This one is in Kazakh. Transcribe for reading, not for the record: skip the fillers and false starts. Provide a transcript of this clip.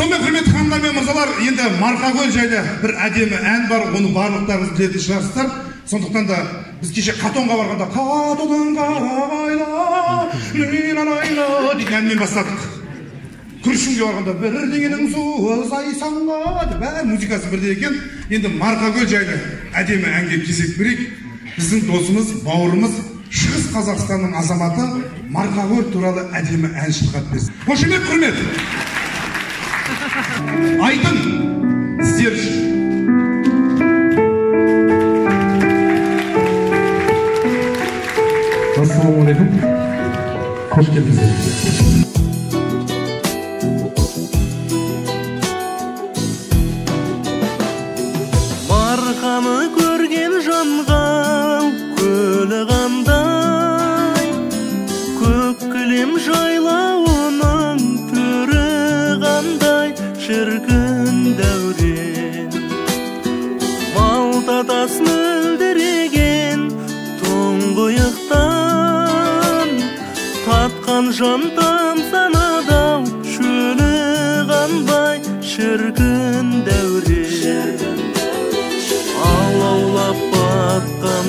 Сонымен құрметті ханымдар мен мырзалар, енді Марқакөл жайлы бір әдемі ән бар, оны барлықтарыңыз білетін шығарсыздар. Сондықтан да біз кеше Қатонға барғанда Қатонға лайла дейтін әнмен бастадық. Күршімге барғанда бірдеңенің суы зайсанға деп бәрі музыкасы бірде екен. Енді Марқакөл жайлы әдемі әнге кезек берейік. Біздің досымыз, бауырымыз, Шығыс Қазақстанның азаматы Марқакөл туралы әдемі ән шырқап берсін. Қошемет, құрмет! Айтын сіздер үшін. Ассалаумағалейкум. Қош келдіңіздер. Марқаны көрген жанға көлі қандай, көк кілем жайлауының түрі қандай, шіркін дәурен. Малтатас мөлдіреген тұңғиықтан, татқан жан тамсанадау шөлі қандай, шіркін дәурен. Алаулап батқан